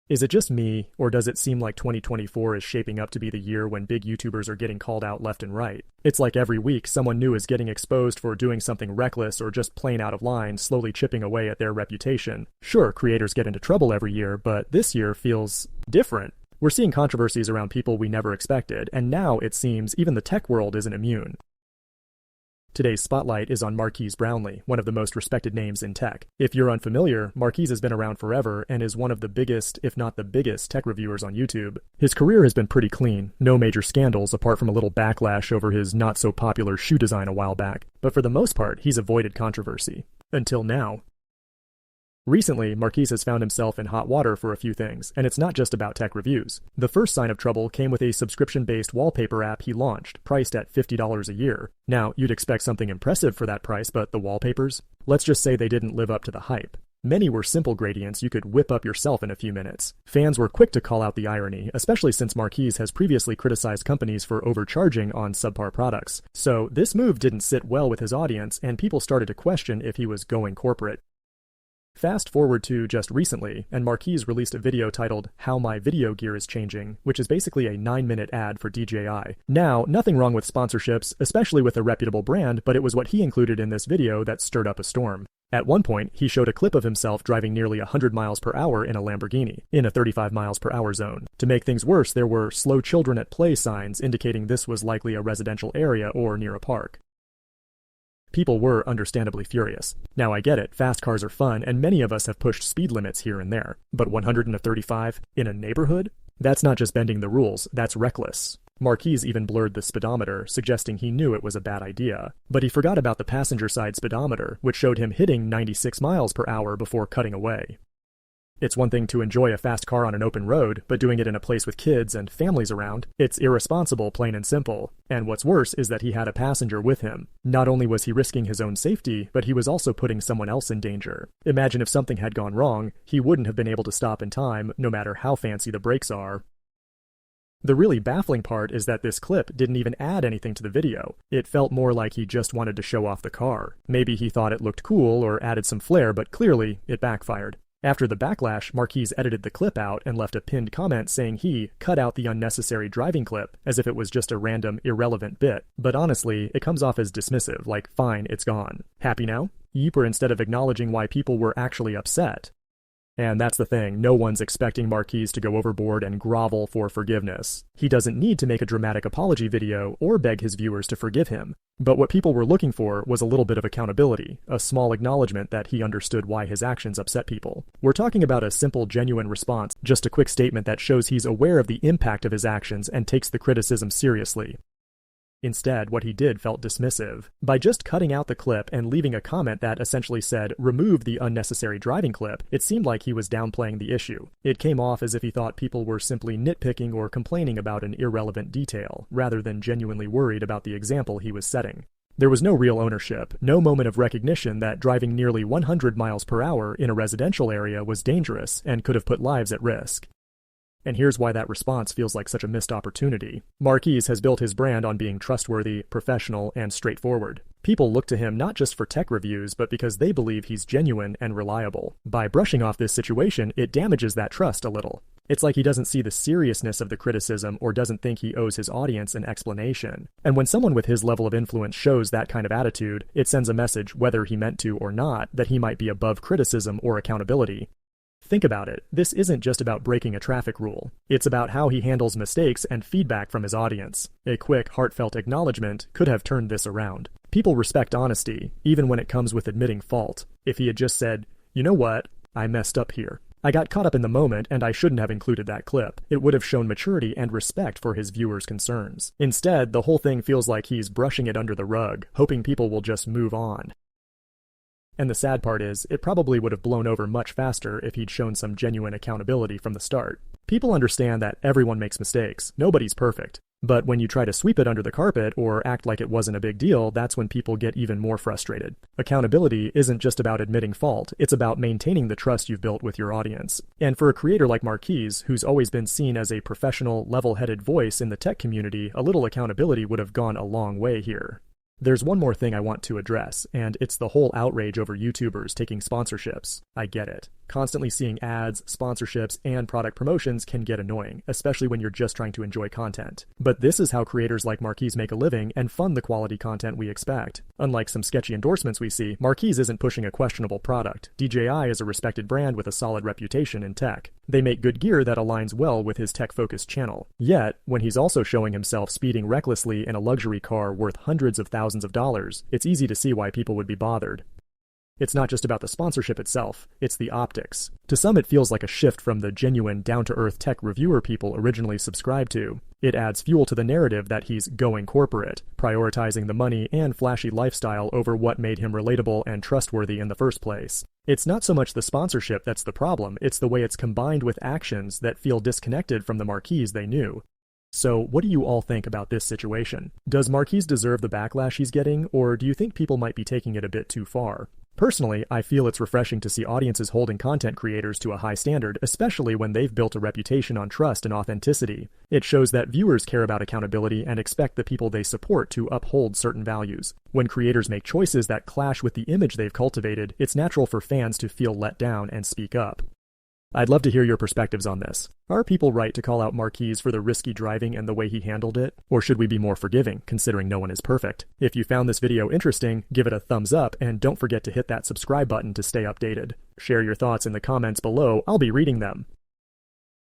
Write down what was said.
Is it just me, or does it seem like 2024 is shaping up to be the year when big YouTubers are getting called out left and right? It's like every week someone new is getting exposed for doing something reckless or just plain out of line, slowly chipping away at their reputation. Sure, creators get into trouble every year, but this year feels different. We're seeing controversies around people we never expected, and now it seems even the tech world isn't immune. Today's spotlight is on Marques Brownlee, one of the most respected names in tech. If you're unfamiliar, Marques has been around forever and is one of the biggest, if not the biggest, tech reviewers on YouTube. His career has been pretty clean, no major scandals apart from a little backlash over his not-so-popular shoe design a while back. But for the most part, he's avoided controversy. Until now. Recently, Marques has found himself in hot water for a few things, and it's not just about tech reviews. The first sign of trouble came with a subscription-based wallpaper app he launched, priced at $50 a year. Now, you'd expect something impressive for that price, but the wallpapers? Let's just say they didn't live up to the hype. Many were simple gradients you could whip up yourself in a few minutes. Fans were quick to call out the irony, especially since Marques has previously criticized companies for overcharging on subpar products. So, this move didn't sit well with his audience, and people started to question if he was going corporate. Fast forward to just recently, and Marques released a video titled How My Video Gear is Changing, which is basically a 9-minute ad for DJI. Now, nothing wrong with sponsorships, especially with a reputable brand, but it was what he included in this video that stirred up a storm. At one point, he showed a clip of himself driving nearly 100 miles per hour in a Lamborghini, in a 35 miles per hour zone. To make things worse, there were slow children at play signs indicating this was likely a residential area or near a park. People were understandably furious. Now I get it, fast cars are fun, and many of us have pushed speed limits here and there. But 135 in a neighborhood? That's not just bending the rules, that's reckless. Marques even blurred the speedometer, suggesting he knew it was a bad idea. But he forgot about the passenger side speedometer, which showed him hitting 96 miles per hour before cutting away. It's one thing to enjoy a fast car on an open road, but doing it in a place with kids and families around, it's irresponsible, plain and simple. And what's worse is that he had a passenger with him. Not only was he risking his own safety, but he was also putting someone else in danger. Imagine if something had gone wrong, he wouldn't have been able to stop in time, no matter how fancy the brakes are. The really baffling part is that this clip didn't even add anything to the video. It felt more like he just wanted to show off the car. Maybe he thought it looked cool or added some flair, but clearly, it backfired. After the backlash, Marques edited the clip out and left a pinned comment saying he cut out the unnecessary driving clip, as if it was just a random, irrelevant bit. But honestly, it comes off as dismissive, like, fine, it's gone. Happy now? Yeeper instead of acknowledging why people were actually upset. And that's the thing, no one's expecting Marques to go overboard and grovel for forgiveness. He doesn't need to make a dramatic apology video or beg his viewers to forgive him. But what people were looking for was a little bit of accountability, a small acknowledgement that he understood why his actions upset people. We're talking about a simple, genuine response, just a quick statement that shows he's aware of the impact of his actions and takes the criticism seriously. Instead, what he did felt dismissive. By just cutting out the clip and leaving a comment that essentially said, remove the unnecessary driving clip, it seemed like he was downplaying the issue. It came off as if he thought people were simply nitpicking or complaining about an irrelevant detail, rather than genuinely worried about the example he was setting. There was no real ownership, no moment of recognition that driving nearly 100 miles per hour in a residential area was dangerous and could have put lives at risk. And here's why that response feels like such a missed opportunity. Marques has built his brand on being trustworthy, professional, and straightforward. People look to him not just for tech reviews, but because they believe he's genuine and reliable. By brushing off this situation, it damages that trust a little. It's like he doesn't see the seriousness of the criticism or doesn't think he owes his audience an explanation. And when someone with his level of influence shows that kind of attitude, it sends a message, whether he meant to or not, that he might be above criticism or accountability. Think about it, this isn't just about breaking a traffic rule. It's about how he handles mistakes and feedback from his audience. A quick, heartfelt acknowledgement could have turned this around. People respect honesty, even when it comes with admitting fault. If he had just said, you know what, I messed up here. I got caught up in the moment and I shouldn't have included that clip. It would have shown maturity and respect for his viewers' concerns. Instead, the whole thing feels like he's brushing it under the rug, hoping people will just move on. And the sad part is, it probably would have blown over much faster if he'd shown some genuine accountability from the start. People understand that everyone makes mistakes, nobody's perfect. But when you try to sweep it under the carpet or act like it wasn't a big deal, that's when people get even more frustrated. Accountability isn't just about admitting fault, it's about maintaining the trust you've built with your audience. And for a creator like Marques, who's always been seen as a professional, level-headed voice in the tech community, a little accountability would have gone a long way here. There's one more thing I want to address, and it's the whole outrage over YouTubers taking sponsorships. I get it. Constantly seeing ads, sponsorships, and product promotions can get annoying, especially when you're just trying to enjoy content. But this is how creators like Marques make a living and fund the quality content we expect. Unlike some sketchy endorsements we see, Marques isn't pushing a questionable product. DJI is a respected brand with a solid reputation in tech. They make good gear that aligns well with his tech-focused channel. Yet, when he's also showing himself speeding recklessly in a luxury car worth hundreds of thousands of dollars, it's easy to see why people would be bothered. It's not just about the sponsorship itself, it's the optics. To some it feels like a shift from the genuine, down-to-earth tech reviewer people originally subscribed to. It adds fuel to the narrative that he's going corporate, prioritizing the money and flashy lifestyle over what made him relatable and trustworthy in the first place. It's not so much the sponsorship that's the problem, it's the way it's combined with actions that feel disconnected from the Marques they knew. So, what do you all think about this situation? Does Marques deserve the backlash he's getting, or do you think people might be taking it a bit too far? Personally, I feel it's refreshing to see audiences holding content creators to a high standard, especially when they've built a reputation on trust and authenticity. It shows that viewers care about accountability and expect the people they support to uphold certain values. When creators make choices that clash with the image they've cultivated, it's natural for fans to feel let down and speak up. I'd love to hear your perspectives on this. Are people right to call out Marques for the risky driving and the way he handled it? Or should we be more forgiving, considering no one is perfect? If you found this video interesting, give it a thumbs up and don't forget to hit that subscribe button to stay updated. Share your thoughts in the comments below, I'll be reading them.